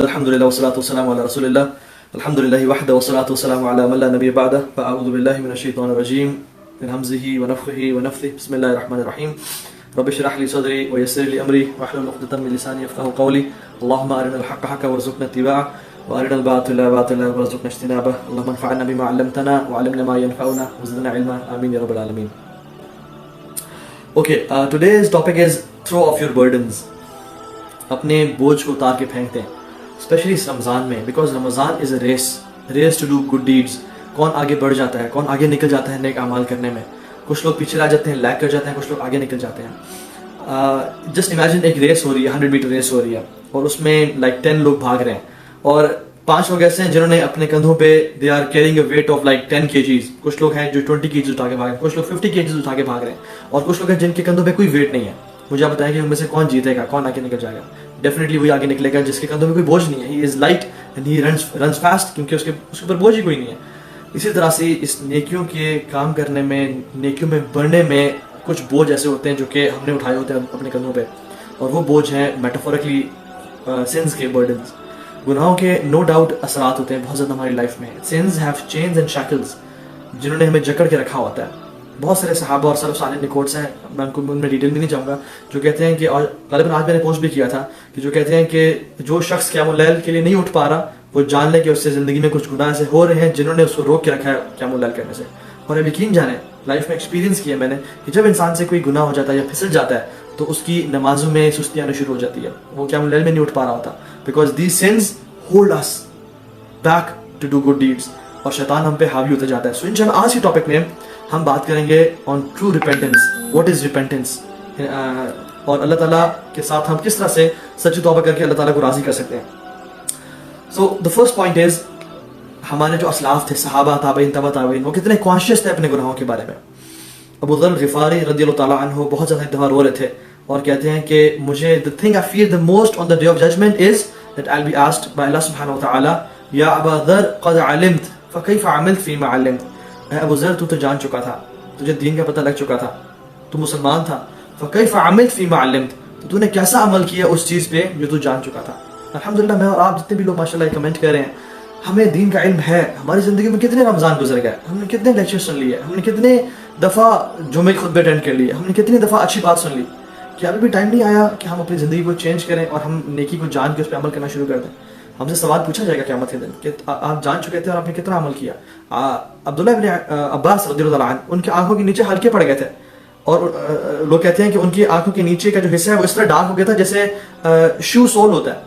الحمدللہ والصلاة والسلام علی رسول اللہ الحمدللہ وحدہ والصلاة والسلام علی من لا نبی بعدہ فاعوذ باللہ من الشیطان الرجیم من حمزہ ونفخہ ونفثہ بسم اللہ الرحمن الرحیم رب اشرح لی صدری ویسر لی امری واحلل عقدۃ من لسانی یفقهوا قولی اللهم ارنا الحق حقا وارزقنا اتباعه وارنا الباطل باطلا وارزقنا اجتنابه اللهم انفعنا بما علمتنا وعلمنا ما ينفعنا وزدنا علما آمین یا رب العالمین. Okay, today's topic is throw off your burdens. اپنے بوجھ کو اتار کے پھینکتے ہیں اسپیشلی اس رمضان میں, because Ramzan is a race to do good deeds. کون آگے بڑھ جاتا ہے, کون آگے نکل جاتا ہے نیک اعمال کرنے میں. کچھ لوگ پیچھے رہ جاتے ہیں, لیگ کر جاتے ہیں, کچھ لوگ آگے نکل جاتے ہیں. جسٹ امیجن ایک ریس ہو رہی ہے, 100 میٹر ریس ہو رہی ہے, اور اس میں لائک 10 لوگ بھاگ رہے ہیں, اور 5 لوگ ایسے ہیں جنہوں نے اپنے کندھوں پہ they are carrying a weight of like 10 kgs. کچھ لوگ ہیں جو 20 kgs اٹھا کے بھاگ رہے ہیں, کچھ لوگ 50 kgs اٹھا کے بھاگ رہے ہیں, اور کچھ لوگ ہیں جن کے کندھوں پہ کوئی ویٹ نہیں ہے. مجھے آپ بتائیں کہ ان میں سے کون جیتے گا, کون آگے نکل جائے گا؟ ڈیفینیٹلی وہی آگے نکلے گا جس کے کندھوں میں کوئی بوجھ نہیں ہے. He is light and he runs fast, کیونکہ اس کے اوپر بوجھ ہی کوئی نہیں ہے. اسی طرح سے اس نیکیوں کے کام کرنے میں, نیکیوں میں بڑھنے میں کچھ بوجھ ایسے ہوتے ہیں جو کہ ہم نے اٹھائے ہوتے ہیں اپنے کندھوں پہ, اور وہ بوجھ ہیں میٹافورکلی سنس کے برڈنس. گناہوں کے نو ڈاؤٹ اثرات ہوتے ہیں بہت زیادہ ہماری لائف میں. Since have chains and shackles, جنہوں نے ہمیں جکڑ کے رکھا ہوتا ہے. بہت سارے صحابہ اور سلف صالح کوٹس ہیں, میں ان میں ڈیٹیل بھی نہیں جاؤں گا, جو کہتے ہیں کہ, اور غالباً آج میں نے پوسٹ بھی کیا تھا, کہ جو کہتے ہیں کہ جو شخص قیام اللیل کے لیے نہیں اٹھ پا رہا وہ جان لے کہ اس سے زندگی میں کچھ گناہ ایسے ہو رہے ہیں جنہوں نے اس کو روک کے رکھا ہے قیام اللیل کرنے سے. اور اب یقین جانیں, لائف میں ایکسپیرینس کیا میں نے کہ جب انسان سے کوئی گناہ ہو جاتا ہے یا پھسل جاتا ہے تو اس کی نمازوں میں سستی آنا شروع ہو جاتی ہے, وہ قیام اللیل میں نہیں اٹھ پا رہا ہوتا, because these sins hold us back to do good deeds, اور شیطان ہم پہ حاوی ہوتا جاتا ہے. سو انشاءاللہ آج کی ٹاپک میں ہم بات کریں گے on true repentance. What is repentance, اور اللہ تعالیٰ کے ساتھ ہم کس طرح سے سچی توبہ کر کے اللہ تعالیٰ کو راضی کر سکتے ہیں. سو دا فرسٹ پوائنٹ از, ہمارے جو اسلاف تھے, صحابہ, تابعین, تبع تابعین, وہ کتنے کانشیس تھے اپنے گناہوں کے بارے میں. ابو ذر غفاری رضی اللہ تعالیٰ عنہ بہت زیادہ ایک دفعہ رو رہے تھے اور کہتے ہیں کہ مجھے the thing I fear the most on the day of judgment is that I'll be asked by Allah subhanahu wa ta'ala یا ابا ذر قد علمت فکیف عملت فیما علمت. اے ابو ذر, تو جان چکا تھا, تجھے دین کا پتہ لگ چکا تھا, تو مسلمان تھا. فکیف عملت فیما علمت, تو نے کیسا عمل کیا اس چیز پہ جو تو جان چکا تھا. الحمدللہ میں اور آپ جتنے بھی لوگ ماشاءاللہ کمنٹ کر رہے ہیں, ہمیں دین کا علم ہے. ہماری زندگی میں کتنے رمضان گزر گئے, ہم نے کتنے لیکچر سن لیے, ہم نے کتنے دفعہ جمعے خطبے اٹینڈ کر لیے, ہم نے کتنی دفعہ اچھی بات سن لی, کہ ابھی بھی ٹائم نہیں آیا کہ ہم اپنی زندگی کو چینج کریں اور ہم نیکی کو جان کے اس پہ عمل کرنا شروع کر دیں. ہم سے سوال پوچھا جائے گا قیامت کے دن کہ آپ جان چکے تھے اور آپ نے کتنا عمل کیا. عبداللہ ابن عباس رضی اللہ عنہ, ان کی آنکھوں کے نیچے ہلکے پڑ گئے تھے, اور لوگ کہتے ہیں کہ ان کی آنکھوں کے نیچے کا جو حصہ ہے وہ اس طرح ڈارک ہو گیا تھا جیسے شو سول ہوتا ہے,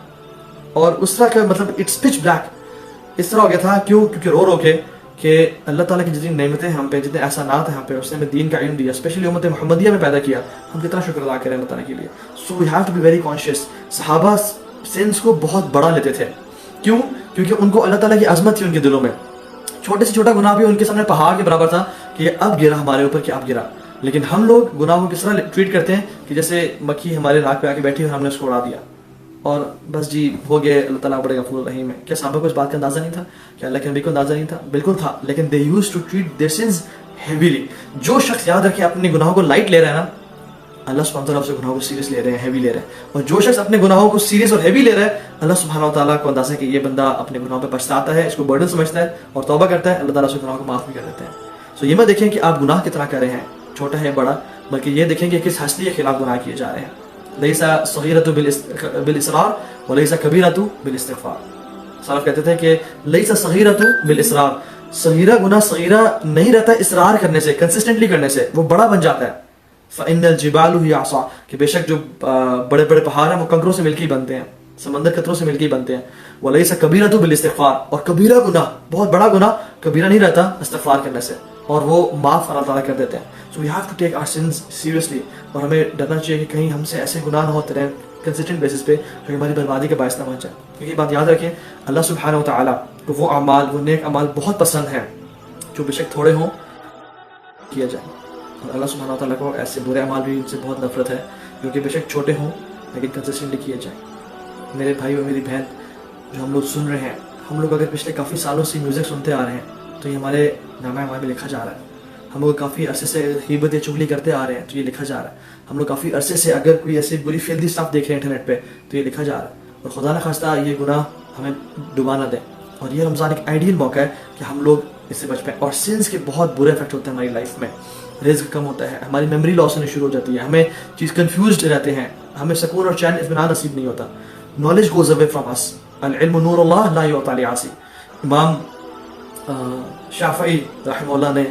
اور اس طرح کا مطلب اٹس پچ بلیک اس طرح ہو گیا تھا. کیوں؟ کیونکہ رو رو کے کہ اللہ تعالیٰ کی جتنی نعمتیں ہم پہ, جتنے احسانات ہیں ہم پہ, اس نے ہمیں دین کا علم دیا, اسپیشلی امت محمدیہ میں پیدا کیا, ہم کتنا شکر ادا کریں اللہ تعالیٰ کے لیے. So we have to be very conscious. صحابہ سنس کو بہت بڑا لیتے تھے. کیوں؟ کیونکہ ان کو اللہ تعالیٰ کی عظمت تھی ان کے دلوں میں. چھوٹے سے چھوٹا گناہ بھی ان کے سامنے پہاڑ کے برابر تھا کہ اب گرا ہمارے اوپر, کہ اب گرا. لیکن ہم لوگ گناہ کو کس طرح ٹریٹ کرتے ہیں کہ جیسے مکھی ہمارے ناک پہ آ کے بیٹھی اور ہم نے اس کو اڑا دیا, اور بس جی ہو گئے, اللہ تعالیٰ بڑے غفور رحیم ہے. کیا صحابہ کو اس بات کا اندازہ نہیں تھا؟ کیا اللہ کے نبی کو اندازہ نہیں تھا؟ بالکل تھا, لیکن they use to treat their sins heavily. جو شخص یاد رکھے اپنے گناہوں کو لائٹ لے رہا ہے نا, اللہ سبحانہ وتعالیٰ سے گناہوں کو سیریس لے رہے ہیں, ہیوی لے رہے ہیں. اور جو شخص اپنے گناہوں کو سیریس اور ہیوی لے رہا ہے, اللہ سبحانہ وتعالیٰ کو اندازہ ہے کہ یہ بندہ اپنے گناہوں پہ پچھتاتا ہے, اس کو برڈن سمجھتا ہے اور توبہ کرتا ہے, اللہ تعالیٰ سے گناہوں کو معاف بھی کر دیتے ہیں. سو یہ مت دیکھیں کہ آپ گناہ کتنا کر رہے ہیں, چھوٹا ہے بڑا, بلکہ یہ دیکھیں کہ کس ہستی کے خلاف گناہ کیے جا رہے ہیں. لیسا صغیرۃ بالاصرار ولیسا کبیرۃ بالاستغفار. سلف کہتے تھے کہ لیسا صغیرۃ بالاصرار, صغیرہ گناہ صغیرہ نہیں رہتا اصرار کرنے سے, کنسسٹنٹلی کرنے سے, وہ بڑا بن جاتا ہے. فإن الجبال هي عصا, کہ بے شک جو بڑے بڑے پہاڑ ہیں وہ کنکروں سے مل کے ہی بنتے ہیں, سمندر قطروں سے مل کے ہی بنتے ہیں. ولیسا کبیرۃ بالاستغفار, اور کبیرہ گناہ, بہت بڑا گناہ کبیرہ نہیں رہتا استغفار کرنے سے, اور وہ معاف اللہ تعالیٰ کر دیتے ہیں. So we have to take our sins seriously, اور ہمیں ڈرنا چاہیے کہ کہیں ہم سے ایسے گناہ نہ ہوتے رہیں کنسسٹنٹ بیسس پہ جو ہماری بربادی کا باعث نہ بن جائے. کیونکہ یہ بات یاد رکھیں, اللہ سبحانہ و تعالیٰ کو وہ اعمال, وہ نیک اعمال بہت پسند ہیں جو بے شک تھوڑے ہوں کیا جائے, اور اللہ سبحانہ و تعالیٰ کو ایسے برے اعمال بھی ان سے بہت نفرت ہے جو کہ بے شک چھوٹے ہوں لیکن کنسسٹنٹلی کیے جائیں. میرے بھائی اور میری بہن جو ہم لوگ سن رہے ہیں, ہم لوگ اگر پچھلے کافی سالوں سے میوزک سنتے آ رہے ہیں تو یہ ہمارے نامہ اعمال میں لکھا جا رہا ہے. ہم لوگ کافی عرصے سے غیبت یا چغلی کرتے آ رہے ہیں تو یہ لکھا جا رہا ہے. ہم لوگ کافی عرصے سے اگر کوئی ایسی بری فیلدی اسٹف دیکھ رہے ہیں انٹرنیٹ پہ تو یہ لکھا جا رہا ہے. اور خدا نخواستہ یہ گناہ ہمیں ڈبا نہ دیں. اور یہ رمضان ایک آئیڈیل موقع ہے کہ ہم لوگ اس سے بچ پائیں. اور سنس کے بہت برے افیکٹ ہوتے ہیں ہماری لائف میں. رزق کم ہوتا ہے, ہماری میموری لاس ہونے شروع ہو جاتی ہے, ہمیں چیز کنفیوزڈ رہتے ہیں, ہمیں سکون اور چین اطمینان نصیب نہیں ہوتا. نالج گوز اوے فرام اس. العلم نور اللہ لا یعطی لعاصی. امام شافعی رحمہ اللہ نے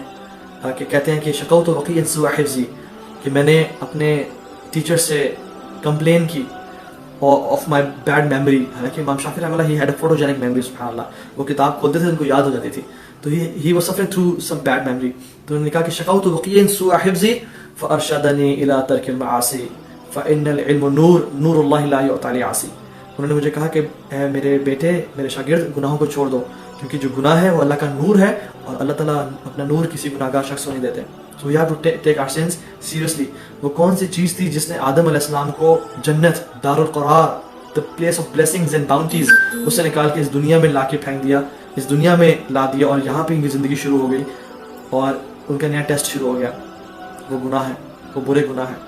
کہ کہتے ہیں کہ شکوت وقیعا سوء حفظی, کہ میں نے اپنے ٹیچر سے کمپلین کی آف مائی بیڈ میموری. حالانکہ امام شافعی رحمہ اللہ he had a photogenic memory, سبحان اللہ. وہ کتاب کھولتے تھے ان کو یاد ہو جاتی تھی. تو he was suffering through some bad memory. تو انہوں نے کہا کہ شکوت وقیعا سوء حفظی فارشدنی الی ترک المعاصی فان العلم نور اللہ لا یعطی لعاصی. انہوں نے مجھے کہا کہ اے میرے بیٹے, میرے شاگرد, گناہوں کو چھوڑ دو, کیونکہ جو گناہ ہے وہ اللہ کا نور ہے, اور اللہ تعالیٰ اپنا نور کسی گناہ گار شخص کو نہیں دیتے. So we have to take our sins seriously. وہ کون سی چیز تھی جس نے آدم علیہ السلام کو جنت, دار القرار, the place of blessings and bounties, اس سے نکال کے اس دنیا میں لا کے پھینک دیا, اس دنیا میں لا دیا, اور یہاں پہ ان کی زندگی شروع ہو گئی اور ان کا نیا ٹیسٹ شروع ہو گیا. وہ گناہ ہے, وہ برے گناہ ہے.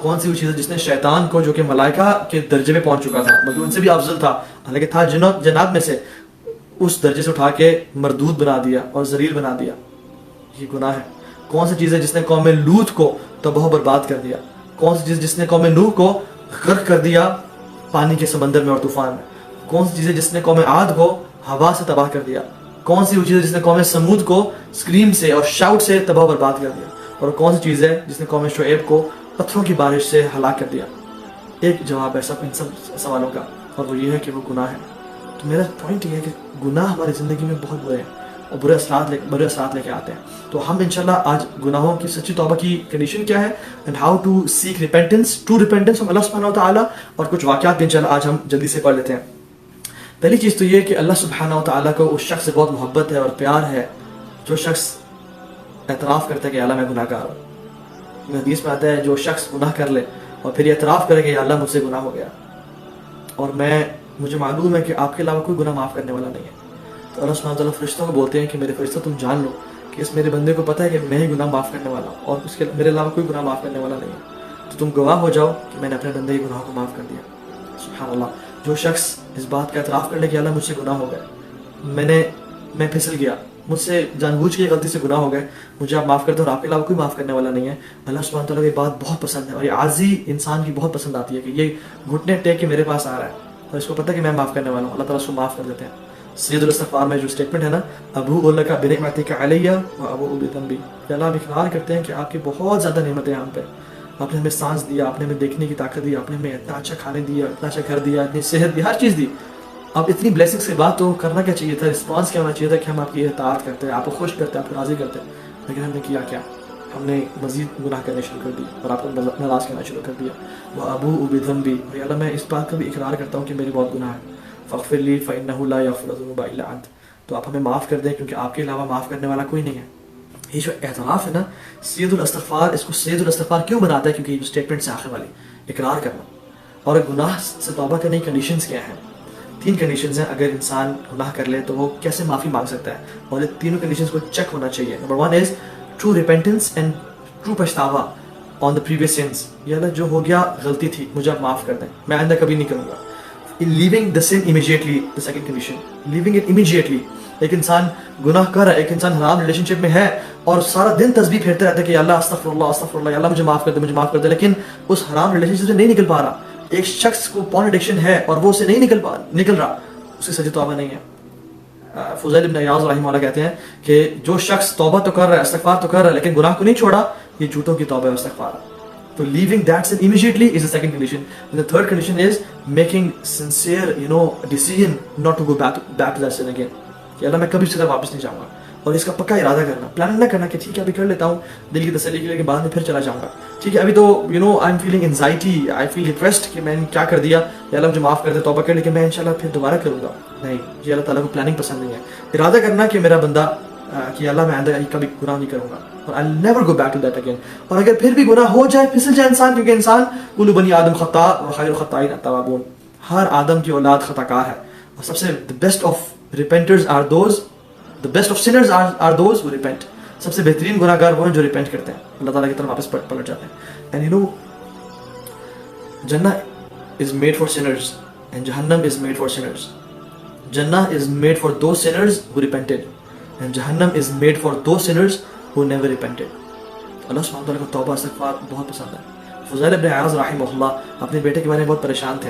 کون سی وہ چیز ہے جس نے شیطان کو, جو کہ ملائکہ کے درجے میں پہنچ چکا تھا, بلکہ ان سے بھی افضل تھا, حالانکہ تھا جنات میں سے, اس درجے سے اٹھا کے مردود بنا دیا اور ذلیل بنا دیا. یہ گناہ ہے. کون سی چیز ہے جس نے قوم لوط کو تباہ و برباد کر دیا؟ کون سی چیز جس نے قوم نوح کو غرق کر دیا پانی کے سمندر میں اور طوفان میں؟ کون سی چیز ہے جس نے قوم عاد کو ہوا سے تباہ کر دیا؟ کون سی وہ چیز ہے جس نے قوم سمود کو اسکریم سے اور شاؤٹ سے تباہ و برباد کر دیا؟ اور کون سی چیز ہے جس نے قوم شعیب کو پتھروں کی بارش سے ہلاک کر دیا؟ ایک جواب ہے ان سب سوالوں کا, اور وہ یہ ہے کہ وہ گناہ ہے. تو میرا پوائنٹ یہ ہے کہ گناہ ہماری زندگی میں بہت برے ہیں اور برے اثرات لے کے آتے ہیں. تو ہم انشاءاللہ آج گناہوں کی سچی توبہ کی کنڈیشن کیا ہے, and how to seek repentance, true repentance from اللہ سبحانہ و تعالیٰ, اور کچھ واقعات بھی انشاءاللہ آج ہم جلدی سے پڑھ لیتے ہیں. پہلی چیز تو یہ کہ اللہ سبحانہ و تعالیٰ کو اس شخص سے بہت محبت ہے اور پیار ہے جو شخص اعتراف کرتا ہے کہ اللہ میں گناہ گار ہوں. حدیث میں آتا ہے جو شخص گناہ کر لے اور پھر یہ اعتراف کرے کہ یا اللہ مجھ سے گناہ ہو گیا اور مجھے معلوم ہے کہ آپ کے علاوہ کوئی گناہ معاف کرنے والا نہیں ہے, تو اللہ سبحانہ وتعالیٰ فرشتوں کو بولتے ہیں کہ میرے فرشتوں تم جان لو کہ اس میرے بندے کو پتہ ہے کہ میں ہی گناہ معاف کرنے والا ہوں اور اس کے میرے علاوہ کوئی گناہ معاف کرنے والا نہیں ہے, تو تم گواہ ہو جاؤ کہ میں نے اپنے بندے کے گناہوں کو معاف کر دیا. سبحان اللہ. جو شخص اس بات کا اعتراف کر لے کہ اللہ مجھ سے گناہ ہو گئے, میں پھسل گیا, مجھ سے جان بوجھ کے غلطی سے گناہ ہو گئے, مجھے آپ معاف کر دو اور آپ کے علاوہ کوئی معاف کرنے والا نہیں ہے. اللہ سبحانہ تعالیٰ کو یہ بات بہت پسند ہے, اور یہ عاجزی انسان کی بہت پسند آتی ہے کہ یہ گھٹنے ٹیک کے میرے پاس آ رہا ہے اور اس کو پتہ ہے کہ میں معاف کرنے والا ہوں. اللہ تعالیٰ اس کو معاف کر دیتے ہیں. سید الاستغفار میں جو اسٹیٹمنٹ ہے نا, ابو لک بنعمتک علیہ و ابو بذنبی, کہ اللہ ہم اقرار کرتے ہیں کہ آپ کی بہت زیادہ نعمتیں ہیں ہم پہ. آپ نے ہمیں سانس دیا, آپ نے ہمیں دیکھنے کی طاقت دی, آپ نے ہمیں اتنا اچھا کھانے دیا, اتنا اچھا گھر دیا, اتنی صحت دی, ہر چیز دی. اب اتنی بلیسنگس کے بعد تو کرنا کیا چاہیے تھا, رسپانس کیا ہونا چاہیے تھا کہ ہم آپ کی اطاعت کرتے ہیں, آپ کو خوش کرتے ہیں, آپ کو راضی کرتے ہیں. لیکن ہم نے کیا کیا؟ ہم نے مزید گناہ کرنے شروع کر دی اور آپ کو ناراض کرنا شروع کر دیا. وہ ابو بذنبی, اور اللہ میں اس بات کا بھی اقرار کرتا ہوں کہ میرے بہت گناہ ہے. فاغفر لی فانہ لا یغفر الذنوب الا انت, تو آپ ہمیں معاف کر دیں کیونکہ آپ کے علاوہ معاف کرنے والا کوئی نہیں ہے. یہ جو اعتراف ہے نا, سید الاستغفار, اس کو سید الاستغفار کیوں بناتا ہے؟ کیونکہ یہ جو اسٹیٹمنٹ سے آخر والی اقرار کرنا. اور گناہ سے توبہ کرنے کی کنڈیشنز کیا ہیں؟ 3 کنڈیشنز ہیں. اگر انسان گناہ کر لے تو وہ کیسے معافی مانگ سکتا ہے, اور یہ تینوں کنڈیشنز کو چیک ہونا چاہیے. Number 1 is true repentance and true پچھتاوا آن دا پریویس سنس. یہ اللہ جو ہو گیا غلطی تھی, مجھے آپ معاف کر دیں, میں آئندہ کبھی نہیں کروں گا. Leaving the sin immediately, the second condition, leaving it immediately. ایک انسان گناہ کر رہا ہے, ایک انسان حرام ریلیشن شپ میں ہے اور سارا دن تسبیح پھیرتا رہتا ہے کہ یا اللہ استغفر اللہ استغفر اللہ, یا اللہ مجھے معاف کر دے, مجھے معاف کر دے, لیکن اس حرام ریلیشن شپ سے نہیں نکل پا رہا. ایک شخص کو پورن ایڈکشن ہے اور وہ اسے نہیں نکل رہا, اس کی سچی توبہ نہیں ہے. فضیل ابن عیاض رحمہ اللہ کہتے ہیں کہ جو شخص توبہ تو کر رہا ہے, استغفار تو کر رہا ہے, لیکن گناہ کو نہیں چھوڑا, یہ جھوٹوں کی توبہ ہے, استغفار. تو leaving that sin immediately is the second condition. And the third condition is making sincere, decision not to go back to that sin again. کہ اللہ میں کبھی اس طرح واپس نہیں جاؤں گا, اور اس کا پکا ارادہ کرنا, پلاننگ نہ کرنا کہ ٹھیک ہے ابھی کر لیتا ہوں دل کی تسلی کے لیے, کہ بعد میں پھر چلا جاؤں گا. ٹھیک ہے ابھی تو I am feeling anxiety, I feel depressed کہ میں نے کیا کر دیا, یا اللہ مجھے معاف کر دے, توبہ کر, لیکن میں انشاءاللہ پھر دوبارہ کروں گا. نہیں, یہ اللہ تعالیٰ کو پلاننگ پسند نہیں ہے. ارادہ کرنا کہ میرا بندہ کہ اللہ میں آئندہ کبھی گناہ نہیں کروں گا, اور I'll never go back to that again. اور اگر پھر بھی گناہ ہو جائے, پھسل جائے انسان, کیونکہ انسان کل بنی آدم خطاء وخیر الخطائین التوابون, ہر آدم کی اولاد خطا کار ہے, اور سب سے the best of repenters are those, the best of sinners are those who repent. سب سے بہترین گناہ گار وہ ہیں جو ریپینٹ کرتے ہیں, اللہ تعالیٰ کی طرف واپس پلٹ جاتے ہیں. And جنہ is made for sinners and جہنم is made for sinners. Jannah is made for those sinners who repented, and Jahannam is made for those sinners who never repented. اللہ سبحانہ وتعالیٰ کو توبہ استغفار بہت پسند ہے. فضیل ابن عیاض رحمہ اللہ اپنے بیٹے کے بارے میں بہت پریشان تھے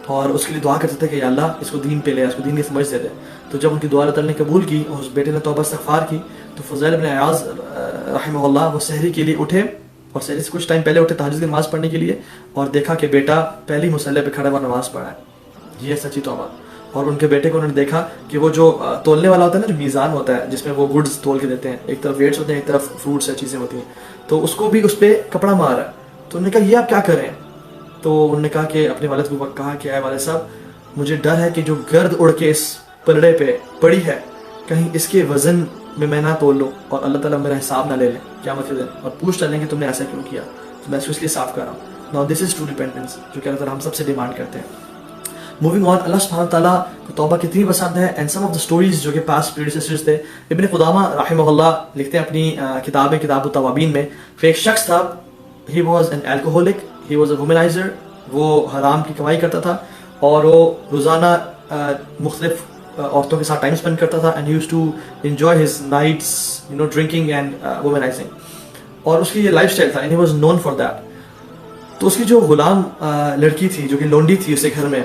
اور اس کے لیے دعا کرتے تھے کہ یا اللہ اس کو دین پہ لے، اس کو دین کی سمجھ دے دے. تو جب ان کی دعا اللہ تعالیٰ نے قبول کی اور اس بیٹے نے توبہ استغفار کی تو فضیل ابن عیاض رحمہ اللہ وہ سحری کے لیے اٹھے اور سحری سے کچھ ٹائم پہلے اٹھے تہجد کی نماز پڑھنے کے لیے اور دیکھا کہ بیٹا پہلی مصلی پہ کھڑا ہوا نماز پڑھا ہے. یہ سچی توبہ. اور ان کے بیٹے کو انہوں نے دیکھا کہ وہ جو تولنے والا ہوتا ہے نا، جو میزان ہوتا ہے جس میں وہ گڈز تول کے دیتے ہیں، ایک طرف ویٹس ہوتے ہیں ایک طرف فروٹس ہے چیزیں ہوتی ہیں، تو اس کو بھی اس پہ کپڑا مار رہا ہے. تو انہوں نے کہا یہ آپ کیا کر رہے ہیں؟ تو انہوں نے کہا کہ اپنے والد کو کہا کہ اے والد صاحب مجھے ڈر ہے کہ جو گرد اڑ کے اس پلڑے پہ پڑی ہے کہیں اس کے وزن میں نہ تول لوں اور اللہ تعالیٰ میرا حساب نہ لے لیں قیامت کے دن اور پوچھ ڈالیں کہ تم نے ایسا کیوں کیا. تو میں اس کو اس لیے صاف کر رہا ہوں. Now this is true repentance جو کہ اللہ تعالیٰ ہم سب سے ڈیمانڈ کرتے ہیں. موونگ آن، اللہ سبحانہ تعالیٰ کو توبہ کتنی پسند ہے. And some of the stories جو کہ پاسٹ پریڈیسیسرز تھے. ابن قدامہ رحمہ اللہ لکھتے ہیں اپنی کتاب التوابین میں کہ ایک شخص تھا، he was an alcoholic, he was a womaniser. وہ حرام کی کمائی کرتا تھا اور وہ روزانہ مختلف عورتوں کے ساتھ ٹائم اسپینڈ کرتا تھا. And he used to enjoy his nights drinking and womanising. اور اس کی یہ لائف اسٹائل تھا and he was known for that. تو اس کی جو غلام لڑکی تھی جو کہ لونڈی تھی اسے گھر میں،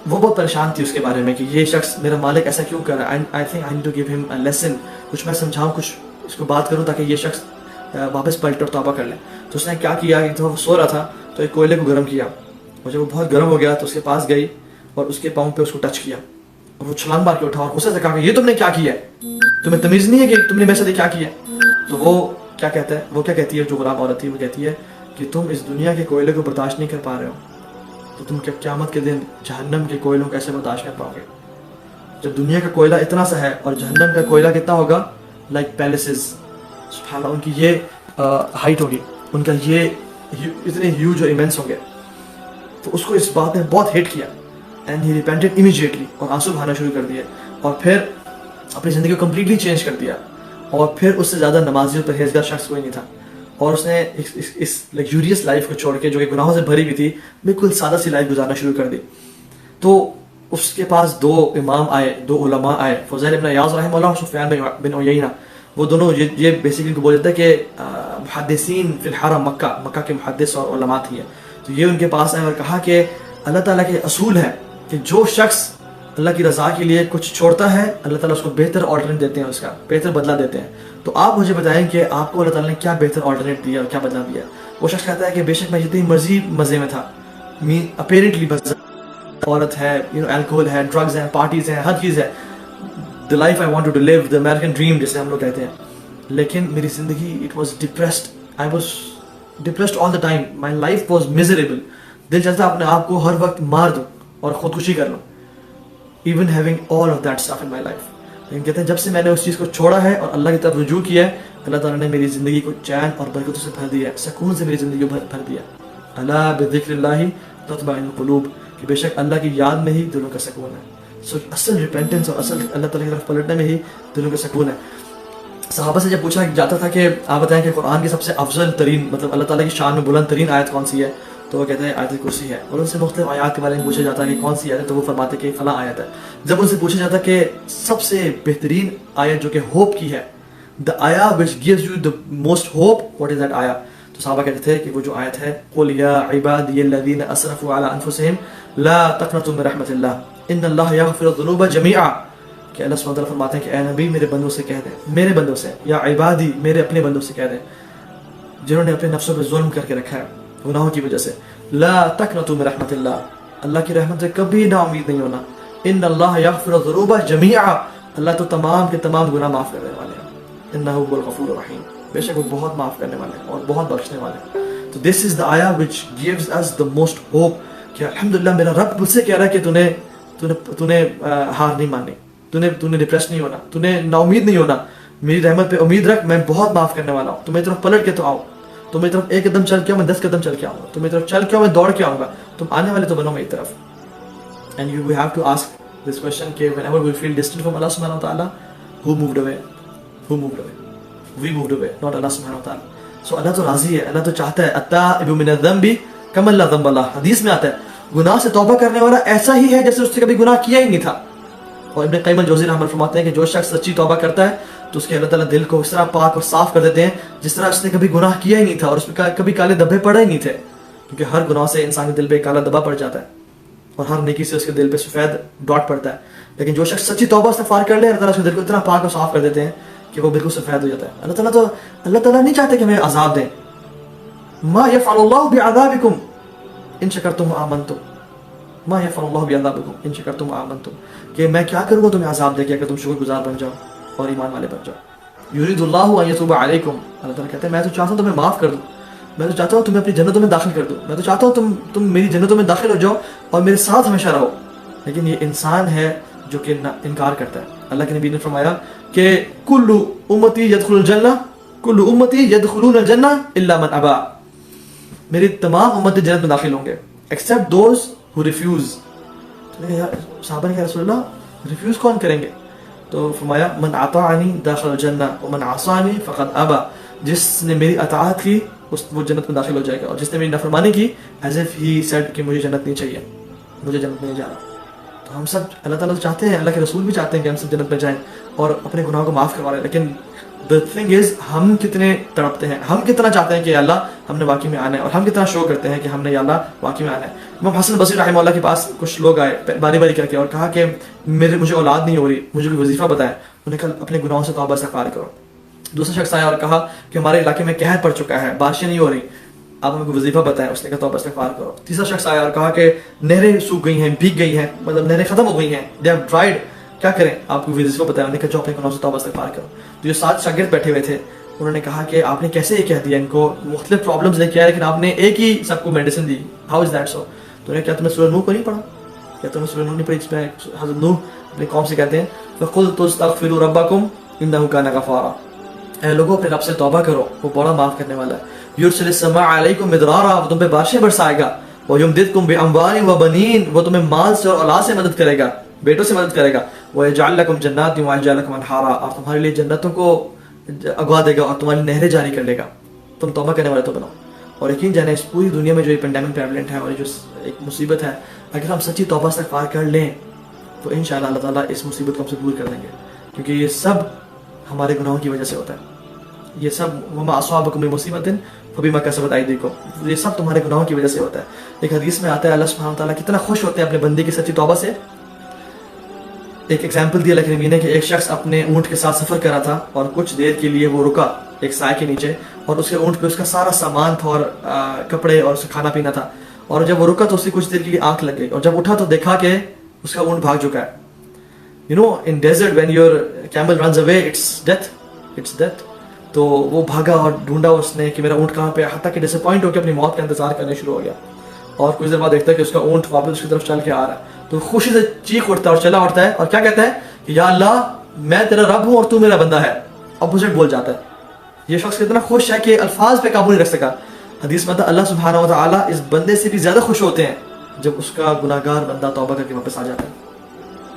وہ بہت پریشان تھی اس کے بارے میں کہ یہ شخص میرا مالک ایسا کیوں کر رہا ہے. I think I need to give him a lesson, کچھ میں سمجھاؤں، کچھ اس کو بات کروں تاکہ یہ شخص واپس پلٹ اور توبہ کر لے. تو اس نے کیا کیا، ایک دفعہ وہ سو رہا تھا تو ایک کوئلے کو گرم کیا اور جب وہ بہت گرم ہو گیا تو اس کے پاس گئی اور اس کے پاؤں پہ اس کو ٹچ کیا اور وہ چھلانگ مار کے اٹھا اور غصے سے کہا کہ یہ تم نے کیا کیا ہے، تمہیں تمیز نہیں ہے کہ تم نے میرے ساتھ کیا کیا ہے. تو وہ کیا کہتا ہے، وہ کیا کہتی ہے جو غلام عورت تھی، وہ کہتی ہے کہ تم اس دنیا کے کوئلے کو برداشت نہیں کر پا رہے ہو تو تم قیامت کے دن جہنم کے کوئلوں کیسے برداشت کر پاؤ گے. جب دنیا کا کوئلہ اتنا سا ہے اور جہنم کا کوئلہ کتنا ہوگا، لائک پیلسز. سبحان اللہ، ان کی یہ ہائٹ ہوگی، ان کا یہ اتنے ہیوج اور ایمنس ہوں گے. تو اس کو اس بات نے بہت ہیٹ کیا اینڈ ہی ریپینٹڈ امیجیٹلی اور آنسو بہانا شروع کر دیے اور پھر اپنی زندگی کو کمپلیٹلی چینج کر دیا. اور پھر اس سے زیادہ نمازی اور پرہیزگار شخص کوئی نہیں تھا اور اس نے اس لگژوریس لائف کو چھوڑ کے جو کہ گناہوں سے بھری ہوئی تھی بالکل سادہ سی لائف گزارنا شروع کر دی. تو اس کے پاس دو امام آئے، دو علماء آئے، فضیل ابن عیاض رحمہ اللہ اور سفیان بن عیینہ. وہ دونوں یہ بیسیکلی کو بول دیتا ہے کہ محدثین فی الحرم مکہ کے محدث اور علماء تھے. تو یہ ان کے پاس آئے اور کہا کہ اللہ تعالیٰ کے اصول ہے کہ جو شخص اللہ کی رضا کے لیے کچھ چھوڑتا ہے اللہ تعالیٰ اس کو بہتر آلٹرنیٹ دیتے ہیں، اس کا بہتر بدلہ دیتے ہیں. تو آپ مجھے بتائیں کہ آپ کو اللہ تعالیٰ نے کیا بہتر آلٹرنیٹ دیا اور کیا بدلہ دیا. وہ شخص کہتا ہے کہ بے شک میں جتنی مرضی مزے میں تھا، اپیرنٹلی عورت ہے، الکوہل ہے، ڈرگز ہیں، پارٹیز ہیں، ہر چیز ہے، the life I wanted to live, the American dream جسے ہم لوگ کہتے ہیں. لیکن میری زندگی it was depressed, I was depressed all the time, my life was miserable. دل چلتا اپنے آپ کو ہر وقت مار دوں اور خودکشی کر لوں. even having all of that stuff in my life. لیکن کہتے ہیں جب سے میں نے اس چیز کو چھوڑا ہے اور اللہ کی طرف رجوع کیا ہے، اللہ تعالیٰ نے میری زندگی کو چین اور برکتوں سے بھر دیا ہے، سکون سے میری زندگی کو بھر دیا. الا بذکر اللہ تطمئن القلوب، کہ بے شک اللہ کی یاد میں ہی دلوں کا سکون ہے. سو اصل ریپینٹنس اور اصل اللہ تعالیٰ کی طرف پلٹنے میں ہی دلوں کا سکون ہے. صحابہ سے جب پوچھا جاتا تھا کہ آپ بتائیں کہ قرآن کی سب سے افضل ترین، مطلب اللہ تعالیٰ کی شان میں بلند ترین آیت کون سی ہے، تو وہ کہتے ہیں آیت الکرسی ہے. اور ان سے مختلف آیات کے بارے میں پوچھا جاتا ہے کہ کون سی آیت ہے، تو وہ فرماتے کہ فلاں آیت ہے. جب ان سے پوچھا جاتا کہ سب سے بہترین آیت جو کہ ہوپ کی ہے، the ayah which gives you the most hope, what is that ayah؟ تو صحابہ کہتے تھے کہ وہ جو آیت ہے قُلْ يَا عِبَادِيَ الَّذِينَ أَسْرَفُوا عَلَىٰ أَنفُسِهِمْ لَا تَقْنَطُوا مِن رَحْمَةِ اللَّهِ إِنَّ اللَّهَ يَغْفِرُ الذُّنُوبَ جَمِيعًا. کہ اللہ سبحانہ وتعالیٰ فرماتے ہیں کہ اے نبی میرے بندوں سے کہہ دیں، میرے بندوں سے، یا عبادی میرے اپنے بندوں سے کہہ دیں جنہوں نے اپنے نفسوں پہ ظلم کر کے رکھا ہے گناہوں کی وجہ سے، لا تقنطوا من رحمت اللہ، اللہ کی رحمت سے کبھی نا امید نہیں ہونا. ان اللہ یغفر الذنوب جميعا، اللہ تو تمام کے تمام گناہ معاف کرنے والے ہیں. انہ هو الغفور الرحیم، بے شک وہ بہت معاف کرنے والے ہیں اور بہت بخشنے والے ہیں. تو دس از the ayah which gives us the most hope کہ الحمدللہ میرا رب مجھ سے کہہ رہا ہے کہ تو نے ہار نہیں مانی، تو نے ڈپریس نہیں ہونا، تو نے نا امید نہیں ہونا، میری رحمت پہ امید رکھ، میں بہت معاف کرنے والا ہوں. تو میری طرف پلٹ کے تو آؤ، تو میری طرف ایک قدم چل کے آؤ، میں 10 قدم چل کے آؤں گا، تو میری طرف چل کے آؤ، میں دوڑ کے آؤں گا، تم آنے والے تو بنو میری طرف. And you have to ask this question کہ whenever we feel distant from اللہ سبحانہ وتعالی، who moved away we moved away, not Allah سبحانہ وتعالی. سو اللہ تو راضی ہے، اللہ تو چاہتا ہے التائب من الذنب کمن لا ذنب له. حدیث میں آتا ہے گناہ سے توبہ کرنے والا ایسا ہی ہے جیسے اس نے کبھی گناہ کیا ہی نہیں تھا. اور ابن قیم الجوزی رحمۃ اللہ فرماتے ہیں کہ جو شخص سچی توبہ کرتا ہے تو اس کے اللہ تعالیٰ دل کو اس طرح پاک اور صاف کر دیتے ہیں جس طرح اس نے کبھی گناہ کیا ہی نہیں تھا اور اس پہ کبھی کالے دھبے پڑے ہی نہیں تھے، کیونکہ ہر گناہ سے انسان کے دل پہ کالا دھبا پڑ جاتا ہے اور ہر نیکی سے اس کے دل پہ سفید ڈاٹ پڑتا ہے. لیکن جو شخص سچی توبہ استغفار کر لے اللہ تعالیٰ اس کے دل کو اتنا پاک اور صاف کر دیتے ہیں کہ وہ بالکل سفید ہو جاتا ہے. اللہ تعالیٰ نہیں چاہتے کہ ہمیں عذاب دیں. ما یفعل اللہ بعذابکم ان شکرتم وآمنتم، ما یفعل اللہ بعذابکم ان شکرتم وآمنتم، کہ میں کیا کروں گا تمہیں عذاب دے کے اگر تم شکر گزار بن جاؤ اور ایمان والے بن جاؤ. یرید اللہ ان یتوب علیکم، اللہ تعالیٰ کہتے ہیں میں تو چاہتا ہوں تمہیں معاف کر دوں، میں تو چاہتا ہوں تمہیں اپنی جنتوں میں داخل کر دوں، میں تو چاہتا ہوں تم میری جنتوں میں داخل ہو جاؤ اور میرے ساتھ ہمیشہ رہو. لیکن یہ انسان ہے جو کہ انکار کرتا ہے. اللہ کے نبی نے فرمایا کہ کل امتی یدخل الجنہ، کل امتی یدخلون الجنہ الا من ابا، میری تمام امت جنت میں داخل ہوں گے ایکسیپٹ دوز ہو ریفیوز. صحابہ نے کہا رسول اللہ ریفیوز کون کریں گے؟ تو فرمایا من اطاعنی داخل الجنہ ومن عصانی فقد ابا، جس نے میری اطاعت کی وہ جنت میں داخل ہو جائے گا، اور جس نے میری نافرمانی کی ایز اف ہی سیڈ کہ مجھے جنت نہیں چاہیے، مجھے جنت میں نہیں جانا. تو ہم سب اللہ تعالیٰ تو چاہتے ہیں، اللہ کے رسول بھی چاہتے ہیں کہ ہم سب جنت میں جائیں اور اپنے گناہوں کو معاف کروا لیں. لیکن the thing is ہم کتنے تڑپتے ہیں، ہم کتنا چاہتے ہیں کہ اللہ ہم نے واقعی میں آنا ہے، اور ہم کتنا شو کرتے ہیں کہ ہم نے یا اللہ واقعی میں آنا ہے. امام حسن بصری رحمہ اللہ کے پاس کچھ لوگ آئے باری باری کر کے اور کہا کہ مجھے اولاد نہیں ہو رہی، مجھے کوئی وظیفہ بتائیں. انہوں نے کہا اپنے گناہوں سے توبہ استغفار کرو. دوسرا شخص آیا اور کہا کہ ہمارے علاقے میں قحط پڑ چکا ہے، بارشیں نہیں ہو رہی، آپ ہمیں کوئی وظیفہ بتائیں. اس نے کہا توبہ استغفار کرو. تیسرا شخص آیا اور کہا کہ نہریں سوکھ گئی ہیں، بھیگ گئی ہیں، مطلب نہریں ختم ہو گئی ہیں، دے ہیو ڈرائیڈ، کیا کریں؟ آپ کو وظیفہ بتائیں. انہوں نے کہا جو اپنے گناہوں سے توبہ استغفار کرو. تو یہ 7 شاگرد بیٹھے ہوئے تھے، انہوں نے کہا کہ آپ نے کیسے یہ کہہ دیا، ان کو مختلف پرابلمز لے کے آیا لیکن آپ نے ایک ہی سب کو medicine the, how is that so? تو انہوں نے کہا تم نے سورہ نوح کو نہیں پڑھا؟ کیا تم نے سورہ نوح نہیں پڑھی؟ اس میں حضرت نوح اپنے قوم سے کہتے ہیں فَقُلْتُ اسْتَغْفِرُوا رَبَّكُمْ إِنَّهُ كَانَ غَفَارًا، اے لوگوں اپنے رب سے توبہ کرو، وہ بڑا معاف کرنے والا ہے. یرسل السماء علیکم مدرارا، وہ تم پہ بارشیں برسائے گا. وَيُمْدِدْكُمْ بِأَمْوَالٍ وَبَنِينَ، وہ تمہیں مال سے اور اولاد سے مدد کرے گا، بیٹوں سے مدد کرے گا. وَيَجْعَلْ لَكُمْ جَنَّاتٍ وَيَجْعَلْ لَكُمْ أَنْهَارًا، اور تمہارے لیے جنتوں کو اگوا دے گا اور تمہاری نہریں جاری کر لے گا. تم توبہ کرنے والے تو بنو. اور یقین جانے اس پوری دنیا میں جو یہ پینڈیمک پریولنٹ ہے اور جو ایک مصیبت ہے، اگر ہم سچی توبہ استغفار کر لیں تو انشاءاللہ اللہ تعالیٰ اس مصیبت کو ہم سے دور کر دیں گے، کیونکہ یہ سب ہمارے گناہوں کی وجہ سے ہوتا ہے. یہ سب وما اصابکم من مصیبت فبما کسبت ایدیکم، یہ سب تمہارے گناہوں کی وجہ سے ہوتا ہے. ایک حدیث میں آتا ہے اللہ سبحانہ وتعالیٰ کتنا خوش ہوتے ہیں اپنے بندے کی سچی توبہ سے. ایک ایگزامپل دیا اللہ کے نبی نے کہ ایک شخص اپنے اونٹ کے ساتھ سفر کر رہا تھا اور کچھ دیر کے لیے وہ رکا ایک سائے کے نیچے، اور اس کے اونٹ پہ اس کا سارا سامان تھا اور کپڑے اور اس کا کھانا پینا تھا. اور جب وہ رکا تو اس کی کچھ دیر کے لیے آنکھ لگ گئی، اور جب اٹھا تو دیکھا کہ اس کا اونٹ بھاگ چکا ہے. You know in desert when your camel runs away it's death. تو وہ بھاگا اور ڈھونڈا اس نے کہ میرا اونٹ کہاں پہ، حتیٰ کہ ڈس اپوائنٹ ہو کے اپنی موت کا انتظار کرنے شروع ہو گیا. اور کچھ دیر بعد دیکھتا ہے کہ اس کا اونٹ واپس اس کی طرف چل کے آ رہا ہے، تو خوشی سے چیخ اٹھتا ہے اور چلا اٹھتا ہے اور کیا کہتا ہے کہ یا اللہ میں تیرا رب ہوں اور تو میرا بندہ ہے. اپوزٹ بول جاتا ہے. یہ شخص اتنا خوش ہے کہ الفاظ پہ قابو نہیں رکھ سکا. حدیث میں اللہ سبحانہ و تعالیٰ اس بندے سے بھی زیادہ خوش ہوتے ہیں جب اس کا گناہگار بندہ توبہ کر کے واپس آ جاتا ہے.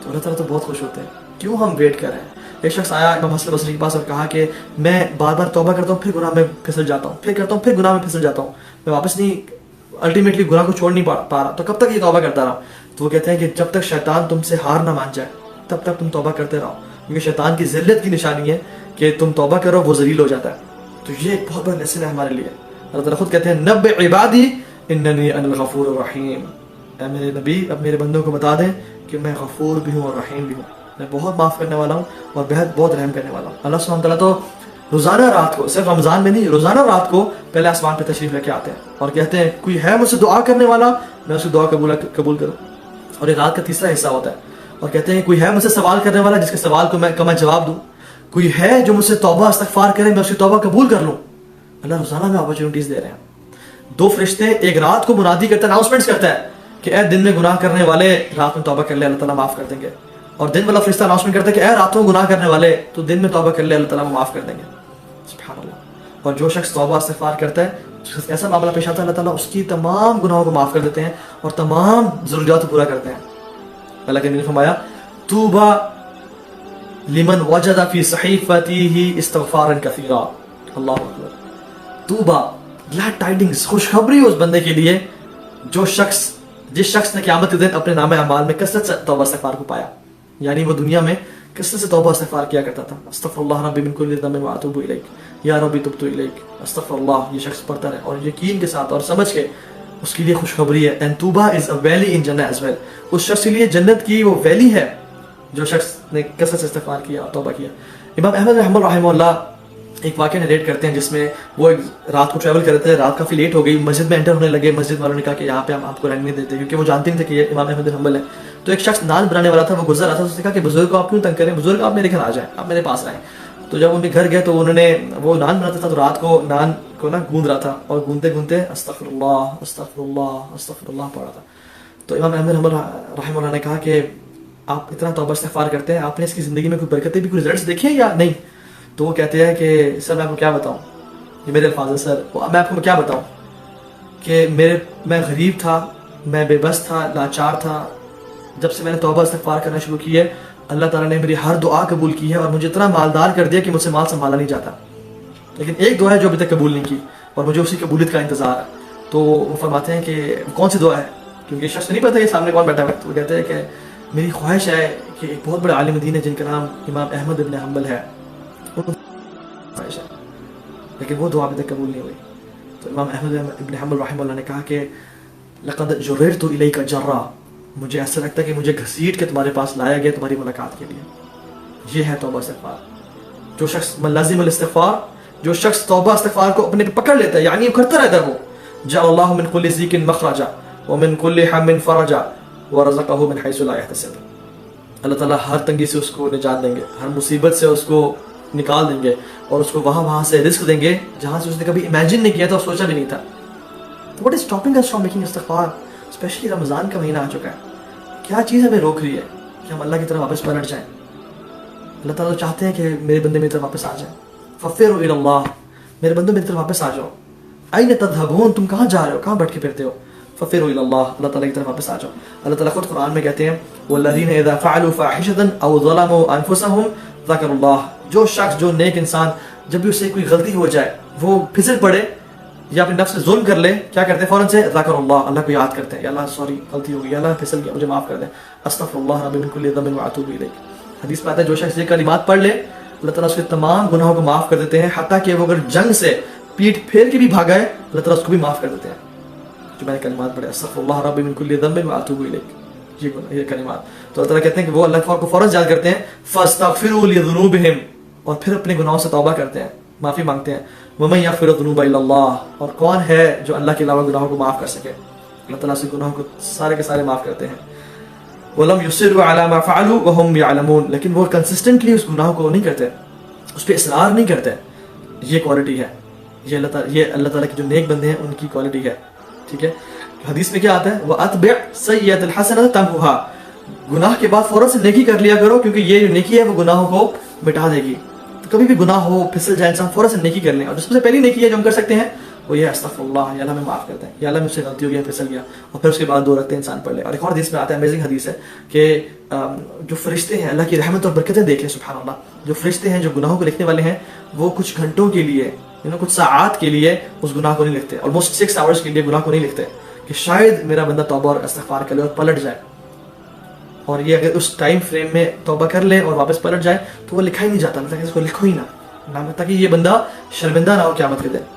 تو اللہ تعالیٰ تو بہت خوش ہوتے ہیں. کیوں ہم ویٹ کر رہے ہیں؟ ایک شخص آیا امام حسن بصری کے پاس اور کہا کہ میں بار بار توبہ کرتا ہوں پھر گناہ میں پھسل جاتا ہوں، پھر کرتا ہوں پھر گناہ میں پھسل جاتا ہوں، میں واپس نہیں الٹیمیٹلی گناہ کو چھوڑ نہیں پا رہا، تو کب تک یہ توبہ کرتا رہا؟ تو وہ کہتے ہیں کہ جب تک شیطان تم سے ہار نہ مان جائے تب تک تم توبہ کرتے رہو، کیونکہ شیطان کی ذلت کی نشانی ہے کہ تم توبہ کرو وہ ذلیل ہو جاتا ہے. تو یہ ایک بہت بڑا لیسن ہے ہمارے لیے. اللہ تعالیٰ خود کہتے ہیں نبئ عبادی اننی انا الغفور الرحیم، اے میرے نبی اب میرے بندوں کو بتا دیں کہ میں غفور بھی ہوں اور رحیم بھی ہوں، میں بہت معاف کرنے والا ہوں اور بہت رحم کرنے والا ہوں. اللہ سبحانہ تعالیٰ تو روزانہ رات کو، صرف رمضان میں نہیں، روزانہ رات کو پہلے آسمان پہ تشریف لے کے آتے ہیں اور کہتے ہیں کوئی ہے مجھ سے دعا کرنے والا میں اس کی دعا قبول کروں. اور یہ رات کا تیسرا حصہ ہوتا ہے اور کہتے ہیں کوئی ہے مجھ سے سوال کرنے والا جس کے سوال کو میں جواب دوں، کوئی ہے جو مجھ سے توبہ استغفار کرے میں اس کی توبہ قبول کر لوں. اللہ روزانہ میں اپرچونیٹیز دے رہے ہیں. 2 فرشتے ایک رات کو منادی کرتا ہے، اناؤنسمنٹس کرتا ہے کہ اے دن میں گناہ کرنے والے رات میں توبہ کر لے اللہ تعالیٰ معاف کر دیں گے. اور دن والا فرشتہ اناؤنسمنٹ کرتا ہے کہ اے راتوں گناہ کرنے والے تو دن میں توبہ کر لے اللہ تعالیٰ معاف کر دیں گے. سبحان اللہ. اور جو شخص توبہ استغفار کرتا ہے ایسا معاملہ پیش آتا ہے اللہ تعالیٰ اس کی تمام گناہوں کو معاف کر دیتے ہیں اور تمام ضروریات کو پورا کرتے ہیں. اللہ کے نبی نے فرمایا طوبی لمن وجد فی صحیفته استغفارا کثیرا. اللہ اکبر. طوبی، گلیڈ ٹائڈنگز، خوشخبری اس بندے کے لیے جس شخص نے قیامت کے دن اپنے نامہ اعمال میں کثرت سے توبہ استغفار کو پایا. یعنی وہ دنیا میں کس سے توبہ استغفار کیا کرتا تھا, استغفراللہ ربی من کل ذنب واتوب الیک, یا ربی تبت الیک, استغفراللہ, یہ شخص پڑھتا رہے اور یقین کے ساتھ اور سمجھ کے اس کے لیے خوشخبری ہے. اینڈ توبہ از اے ویلی ان جنہ ایز ویل, اس شخص کے لیے جنت کی وہ ویلی ہے جو شخص نے کثرت سے استغفار کیا اور توبہ کیا. امام احمد بن حنبل رحمہ اللہ ایک واقعہ نریٹ کرتے ہیں جس میں وہ رات کو ٹریول کرتے تھے, رات کافی لیٹ ہو گئی, مسجد میں انٹر ہونے لگے, مسجد والوں نے کہا کہ یہاں پہ ہم آپ کو رہنے نہیں دیتے, کیونکہ وہ جانتے نہیں تھے کہ یہ امام احمد بن حنبل ہے. تو ایک شخص نان بنانے والا تھا, وہ گزر رہا تھا, اس نے کہا کہ بزرگ کو آپ کیوں تنگ کریں, بزرگ آپ میرے گھر آ جائیں, آپ میرے پاس آئیں. تو جب ان کے گھر گئے تو انہوں نے, وہ نان بناتا تھا تو رات کو نان کو نا گوند رہا تھا اور گونتے گونتے استغفر اللہ استغفر اللہ استغفر اللہ پڑھ رہا تھا. تو امام احمد بن حنبل رحمہ اللہ نے کہا کہ آپ اتنا توبہ استغفار کرتے ہیں, آپ نے اس کی زندگی میں کوئی برکتیں بھی, کوئی رزلٹس دیکھے یا نہیں؟ تو وہ کہتے ہیں کہ سر میں آپ کو کیا بتاؤں, یہ میرے الفاظ ہیں سر, میں آپ کو کیا بتاؤں کہ میں غریب تھا, میں بے بس تھا, لاچار تھا. جب سے میں نے توبہ استغفار کرنا شروع کی ہے, اللہ تعالیٰ نے میری ہر دعا قبول کی ہے اور مجھے اتنا مالدار کر دیا کہ مجھ سے مال سنبھالا نہیں جاتا. لیکن ایک دعا ہے جو ابھی تک قبول نہیں کی اور مجھے اسی قبولیت کا انتظار ہے. تو وہ فرماتے ہیں کہ کون سی دعا ہے, کیونکہ شخص نہیں پتا کہ سامنے کون بیٹھا ہے. تو وہ کہتے ہیں کہ میری خواہش ہے کہ ایک بہت بڑے عالم دین ہے جن کا نام امام احمد ابن حنبل ہے, خواہش ہے, لیکن وہ دعا ابھی تک قبول نہیں ہوئی. تو امام احمد ابن حنبل رحمہ اللہ نے کہا کہ لقد جررت الیک جرا, مجھے ایسا لگتا ہے کہ مجھے گھسیٹ کے تمہارے پاس لایا گیا تمہاری ملاقات کے لیے. یہ ہے توبہ استغفار. جو شخص من لازم الاستغفار, جو شخص توبہ استغفار کو اپنے پہ پکڑ لیتا ہے, یعنی وہ کرتا رہتا ہے, وہ جعل اللہ من کل ضیق مخرجا ومن کل ہم فرجا ورزقہ من حیث لا یحتسب. اللہ تعالیٰ ہر تنگی سے اس کو نجات دیں گے, ہر مصیبت سے اس کو نکال دیں گے اور اس کو وہاں سے رزق دیں گے جہاں سے اس نے کبھی امیجن نہیں کیا تھا اور سوچا بھی نہیں تھا. What is stopping us from making استغفار, اسپیشلی رمضان کا مہینہ آ چکا ہے. کیا چیز ہمیں روک رہی ہے کہ ہم اللہ کی طرف واپس پلٹ جائیں؟ اللہ تعالیٰ چاہتے ہیں کہ میرے بندے میری طرف واپس آ جائیں. ففروا الی اللہ, میرے بندوں میری طرف واپس آ جاؤ. این تذهبون, تم کہاں جا رہے ہو, کہاں بیٹھ کے پھرتے ہو؟ ففروا الی اللہ, اللہ تعالیٰ کی طرف واپس آ جاؤ. اللہ تعالیٰ خود قرآن میں کہتے ہیں والذین اذا فعلوا فاحشۃ او ظلموا انفسهم ذکروا اللہ. جو شخص, جو نیک انسان جب بھی اسے کوئی غلطی ہو جائے, وہ پھسل پڑے یا اپنے نفس سے ظلم کر لے, کیا کرتے ہیں فوراً سے ذکر اللہ, اللہ کو یاد کرتے ہیں, یا اللہ سوری غلطی ہو گئی, یا اللہ پھسل گیا مجھے معاف کر دیں, استغفر اللہ ربی من کل ذنب واتوب الیک. حدیث میں آتا ہے جو شخص یہ کلمات پڑھ لے اللہ تعالیٰ اس کے تمام گناہوں کو معاف کر دیتے ہیں, حتیٰ کہ وہ اگر جنگ سے پیٹ پھیر کے بھی بھاگا ہے اللہ تعالیٰ اس کو بھی معاف کر دیتے ہیں. جو میں نے کلمات پڑھے استغفر اللہ ربی من کل ذنب واتوب الیک, یہ کلمات, تو اللہ تعالیٰ کہتے ہیں کہ وہ اللہ کو فوراً یاد کرتے ہیں. فاستغفروا لذنوبہم, اور پھر اپنے گناہوں سے توبہ کرتے ہیں, معافی مانگتے ہیں. وَمَن يَغْفِرُ الذُّنُوبَ إِلَّا اللَّهُ, اور کون ہے جو اللہ کے علاوہ گناہوں کو معاف کر سکے؟ اللہ تعالیٰ سے گناہوں کو سارے کے سارے معاف کرتے ہیں. وَلَمْ يُصِرُّوا عَلَى مَا فَعَلُوا وَهُمْ يَعْلَمُونَ, لیکن وہ کنسسٹنٹلی اس گناہ کو نہیں کرتے, اس پہ اصرار نہیں کرتے. یہ کوالٹی ہے, یہ اللہ تعالیٰ کے جو نیک بندے ہیں ان کی کوالٹی ہے. ٹھیک ہے, حدیث میں کیا آتا ہے وَأَتْبِعْ سَيِّئَةَ الْحَسَنَةَ تَمْحُهَا, گناہ کے بعد فوراً سے نیکی کر لیا کرو, کیونکہ یہ جو نیکی ہے وہ گناہوں کو مٹا دے گی. کبھی بھی گناہ ہو, پھسل جائے انسان, فوراً سے نیکی کر لیں. اور جو سب سے پہلی نیکی ہے جو ہم کر سکتے ہیں وہ یہ استغفر اللہ, یا اللہ میں معاف کرتے ہیں, یا اللہ مجھ سے غلطی ہو گیا, پھسل گیا, اور پھر اس کے بعد 2 رکعتیں انسان پڑھ لے. اور ایک اور حدیث میں آتا ہے, امیزنگ حدیث ہے, کہ جو فرشتے ہیں اللہ کی رحمت اور برکتیں دیکھ لیں, سبحان اللہ, جو فرشتے ہیں جو گناہوں کو لکھنے والے ہیں وہ کچھ گھنٹوں کے لیے, کچھ ساعات کے لیے اس گناہ کو نہیں لکھتے, آلموسٹ 6 آورز کے لیے گناہ کو نہیں لکھتے, کہ شاید میرا بندہ توبہ اور استغفار کر لے اور پلٹ جائے. اور یہ اگر اس ٹائم فریم میں توبہ کر لے اور واپس پلٹ جائے تو وہ لکھا ہی نہیں جاتا, اس کو لکھو ہی نہ, تاکہ یہ بندہ شرمندہ نہ ہو قیامت کے دن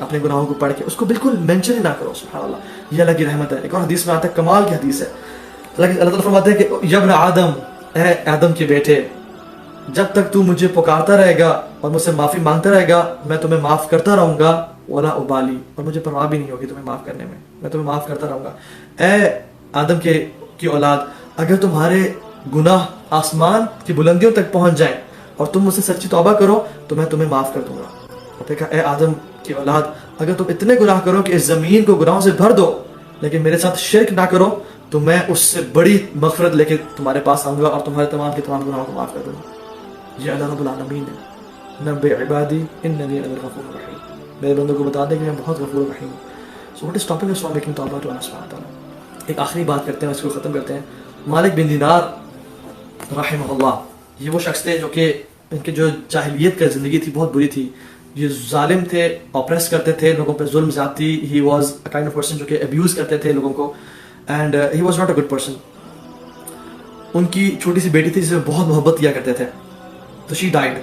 اپنے گناہوں کو پڑھ کے, اس کو بالکل مینشن ہی نہ کرو. سبحان اللہ, یہ اللہ کی رحمت ہے. ایک اور حدیث میں آتا ہے, کمال کی حدیث ہے, اللہ تعالیٰ فرماتے ہیں کہ یا ابن آدم, اے آدم کے بیٹے, جب تک تو مجھے پکارتا رہے گا اور مجھ سے معافی مانگتا رہے گا میں تمہیں معاف کرتا رہوں گا, ولا ابالی, اور مجھے پرواہ بھی نہیں ہوگی تمہیں معاف کرنے میں تمہیں معاف کرتا رہوں گا. اے آدم کی اولاد, اگر تمہارے گناہ آسمان کی بلندیوں تک پہنچ جائیں اور تم مجھ سے سچی توبہ کرو تو میں تمہیں معاف کر دوں گا. اور پھر کہا, اے آدم کی اولاد, اگر تم اتنے گناہ کرو کہ اس زمین کو گناہوں سے بھر دو لیکن میرے ساتھ شرک نہ کرو تو میں اس سے بڑی مغفرت لے کے تمہارے پاس آؤں گا اور تمہارے تمام کے تمام گناہوں کو معاف کر دوں گا. یہ اللہ رب العالمین ہے. نبئ عبادی اننی انا الغفور الرحیم, میرے بندوں کو بتا دیں کہ میں بہت غفور رحیم ہوں. So what is stopping us from making توبہ ٹو اللہ سبحانہ وتعالی. ایک آخری بات کرتے ہیں, اس کو ختم کرتے ہیں. مالک بن دینار رحمہ اللہ, یہ وہ شخص تھے جو کہ ان کے جو جاہلیت کا زندگی تھی بہت بری تھی. یہ ظالم تھے, آپریس کرتے تھے لوگوں پہ, ظلم زیادتی. He was a kind of person جو کہ ابیوز کرتے تھے لوگوں کو, and he was not a good person. ان کی چھوٹی سی بیٹی تھی جسے بہت محبت کیا کرتے تھے, تو شی ڈائڈ.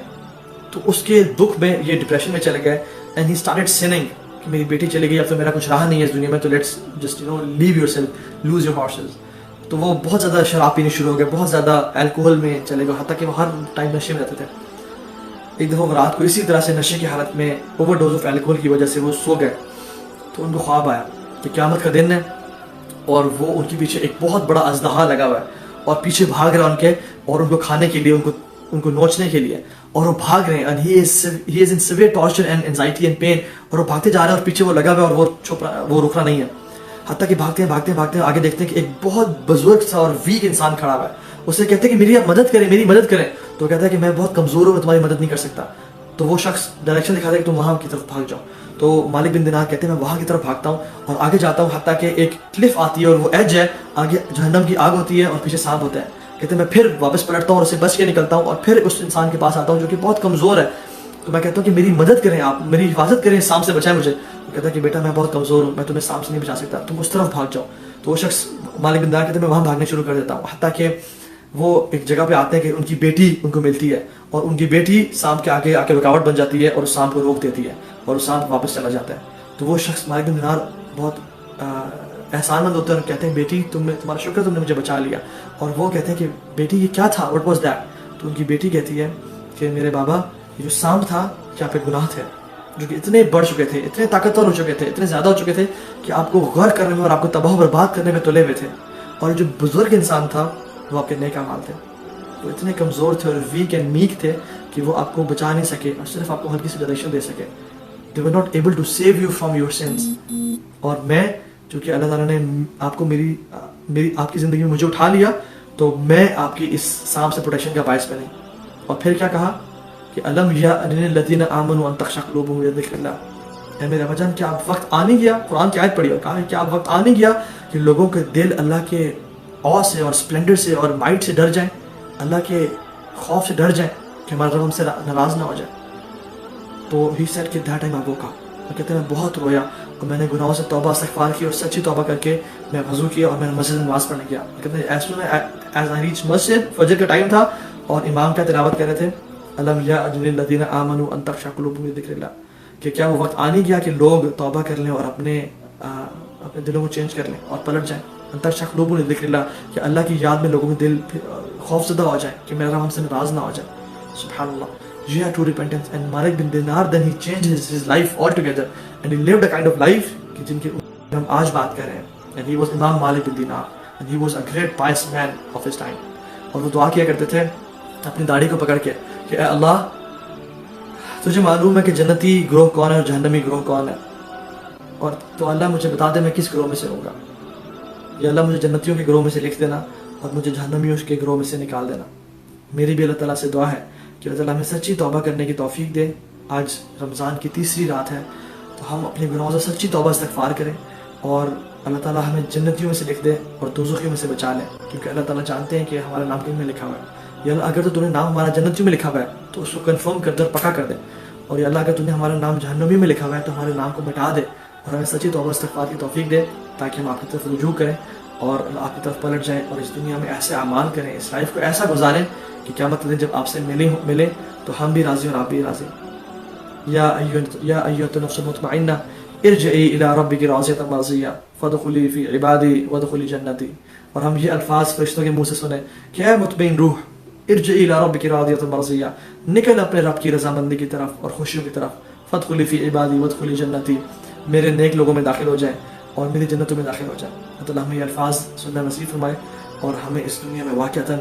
تو اس کے دکھ میں یہ ڈپریشن میں چلے گئے, اینڈ ہی اسٹارٹیڈ سننگ کہ میری بیٹی چلی گئی, اب تو میرا کچھ رہا نہیں ہے اس دنیا میں, تو let's just leave yourself, lose your horses. تو وہ بہت زیادہ شراب پینے شروع ہو گئے, بہت زیادہ الکوہل میں چلے گئے, حتیٰ کہ وہ ہر ٹائم نشے میں رہتے تھے. ایک دفعہ وہ رات کو اسی طرح سے نشے کی حالت میں اوور ڈوز آف الکوہل کی وجہ سے وہ سو گئے. تو ان کو خواب آیا کہ قیامت کا دن ہے, اور وہ ان کے پیچھے ایک بہت بڑا اژدہا لگا ہوا ہے, اور پیچھے بھاگ رہا ہے ان کے, اور ان کو کھانے کے لیے, ان کو نوچنے کے لیے, اور وہ بھاگ رہے ہیں. And he is in severe torture and anxiety and pain, اور وہ بھاگتے جا رہے ہیں, اور پیچھے وہ لگا ہوا ہے, اور وہ رک رہا نہیں ہے. حتیٰ کہ بھاگتے ہیں آگے دیکھتے ہیں کہ ایک بہت بزرگ سا اور ویک انسان کھڑا ہوا ہے. اسے کہتے ہیں کہ میری آپ مدد کریں, میری مدد کریں. تو وہ کہتا ہے کہ میں بہت کمزور ہوں, میں تمہاری مدد نہیں کر سکتا. تو وہ شخص ڈائریکشن دکھاتا ہے کہ تم وہاں کی طرف بھاگ جاؤ. تو مالک بن دینار کہتے ہیں میں وہاں کی طرف بھاگتا ہوں اور آگے جاتا ہوں, حتیٰ کہ ایک کلف آتی ہے اور وہ ایج ہے, آگے جہنم کی آگ ہوتی ہے اور پیچھے سانپ ہوتا ہے. کہتے ہیں میں پھر واپس پلٹتا ہوں اور اسے بچ کے نکلتا ہوں, اور پھر اس انسان کے پاس آتا ہوں جو کہ بہت کمزور ہے. تو میں کہتا ہوں کہ میری مدد کریں, آپ میری حفاظت کریں, سانپ سے بچائیں مجھے. وہ کہتا ہے کہ بیٹا میں بہت کمزور ہوں, میں تمہیں سانپ سے نہیں بچا سکتا, تم اس طرف بھاگ جاؤ. تو وہ شخص مالک بن دینار کہتے ہیں میں وہاں بھاگنے شروع کر دیتا ہوں, حتیٰ کہ وہ ایک جگہ پہ آتے ہیں کہ ان کی بیٹی ان کو ملتی ہے, اور ان کی بیٹی سانپ کے آگے آ کے رکاوٹ بن جاتی ہے, اور اس سانپ کو روک دیتی ہے, اور اس سانپ واپس چلا جاتا ہے. تو وہ شخص مالک بن دینار بہت احسان مند ہوتے ہیں, اور کہتے ہیں بیٹی تمہارا شکر, تم نے مجھے بچا لیا. اور وہ کہتے ہیں کہ بیٹی یہ کیا تھا, واٹ واز دیٹ. تو ان کی بیٹی کہتی ہے کہ میرے بابا یہ جو سانپ تھا کیا پہ گناہ تھے, جو کہ اتنے بڑھ چکے تھے, اتنے طاقتور ہو چکے تھے, اتنے زیادہ ہو چکے تھے کہ آپ کو غرق کرنے میں اور آپ کو تباہ و برباد کرنے میں تلے ہوئے تھے. اور جو بزرگ انسان تھا وہ آپ کے نیک اعمال تھے. وہ اتنے کمزور تھے اور ویک اینڈ میک تھے کہ وہ آپ کو بچا نہیں سکے, اور صرف آپ کو ہلکی سی ڈائریکشن دے سکے. They were not able to save you from your sins. اور میں چونکہ اللہ تعالیٰ نے آپ کو آپ کی زندگی میں مجھے اٹھا لیا, تو میں آپ کی اس سانپ سے پروٹیکشن کا باعث بنی. اور پھر کیا کہا کہ الم یأن للذین آمنوا ان تخشع قلوبهم لذکر اللہ. اے میرے ابا جان کیا اب وقت آنے گیا, قرآن کی آیت پڑھی اور کہا کیا اب وقت آنے گیا کہ لوگوں کے دل اللہ کے عو سے اور اسپلینڈر سے اور مائٹ سے ڈر جائیں, اللہ کے خوف سے ڈر جائیں کہ ہمارا رب ہم سے ناراض نہ ہو جائے. تو ہی سیڈ کہ that time I woke up. اور کہتے ہیں میں بہت رویا, اور میں نے گناہوں سے توبہ استغفار کی, اور سچی توبہ کر کے میں وضو کیا, اور میں نے مسجد میں نماز پڑھنے گیا. کہتے ہیں ایز آئی ریچ مسجد, فجر کا ٹائم تھا, اور امام کیا تلاوت کر رہے تھے, الم یأن للذین آمنوا ان تخشع قلوبهم لذکر اللہ, کہ کیا وہ وقت آ نہیں گیا کہ لوگ توبہ کر لیں اور اپنے دلوں کو چینج کر لیں اور پلٹ جائیں. ان تخشع قلوبهم لذکر اللہ, کہ اللہ کی یاد میں لوگوں کے دل خوف زدہ ہو جائیں کہ میرا رب ہم سے ناراض نہ ہو جائے. سبحان اللہ. You had true repentance, and Malik bin Dinar then he changed his life altogether, and he lived a kind of life کہ جن کے ہم آج بات کر رہے ہیں. And he was Imam Malik bin Dinar, and he was a great pious man of his time. اور وہ دعا کیا کرتے تھے اپنی داڑھی کو پکڑ کے کہ اے اللہ تجھے معلوم ہے کہ جنتی گروہ کون ہے اور جہنمی گروہ کون ہے, اور تو اللہ مجھے بتا دے میں کس گروہ میں سے ہوں گا. یا اللہ مجھے جنتیوں کے گروہ میں سے لکھ دینا, اور مجھے جہنمیوں کے گروہ میں سے نکال دینا. میری بھی اللہ تعالیٰ سے دعا ہے کہ اللہ تعالیٰ ہمیں سچی توبہ کرنے کی توفیق دے. آج رمضان کی تیسری رات ہے, تو ہم اپنے گناہوں سے سچی توبہ استغفار کریں, اور اللہ تعالیٰ ہمیں جنتیوں میں سے لکھ دے اور دوزخیوں میں سے بچا لے, کیونکہ اللہ تعالیٰ جانتے ہیں کہ ہمارا نام کن میں لکھا ہوا ہے. یا اللہ اگر تو تم نے نام ہمارا جنتیوں میں لکھا ہوا ہے تو اس کو کنفرم کر دے اور پکا کر دے, اور یا اللہ اگر تم نے ہمارا نام جہنمیوں میں لکھا ہوا ہے تو ہمارے نام کو مٹا دے, اور ہمیں سچی توبہ استغفار کی توفیق دے, تاکہ ہم آپ کی طرف رجوع کریں اور آپ کی طرف پلٹ جائیں, اور اس دنیا میں ایسے اعمال کریں, اس لائف کو ایسا گزاریں کہ قیامت کے دن جب آپ سے ملے تو ہم بھی راضی اور آپ بھی راضی. یا ایھا النفس المطمئنہ ارجعی الی ربک راضیۃ مرضیہ فادخلی فی عبادی وادخلی جنتی. اور ہم یہ الفاظ فرشتوں کے منہ سے سنیں کہ اے مطمئن روح, ارجعی الی ربک راضیۃ مرضیہ, نکل اپنے رب کی رضامندی کی طرف اور خوشیوں کی طرف. فادخلی فی عبادی وادخلی جنتی, میرے نیک لوگوں میں داخل ہو جائیں اور میری جنتوں میں داخل ہو جائیں. اللہ ہمیں یہ الفاظ سننا نصیب فرمائے, اور ہمیں اس دنیا میں واقعتاً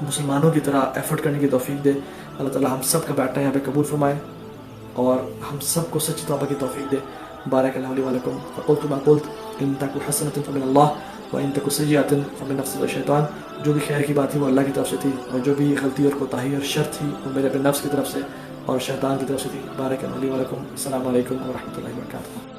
مسلمانوں کی طرح ایفرٹ کرنے کی توفیق دے. اللہ تعالیٰ ہم سب کا بیٹھنا یہاں پہ قبول فرمائے, اور ہم سب کو سچی توبہ کی توفیق دے. بارک اللہ لی ولکم. فقلت ما قلت ان تک حسنۃ فمن اللہ و ان تک سیئۃ فمن نفس الشیطان. جو بھی خیر کی بات تھی وہ اللہ کی طرف سے تھی, اور جو بھی غلطی اور کوتاہی اور شر تھی وہ میرے اپنے نفس کی طرف سے اور شیطان کی طرف سے تھی. بارک اللہ لی ولکم. السلام علیکم ورحمۃ اللہ وبرکاتہ.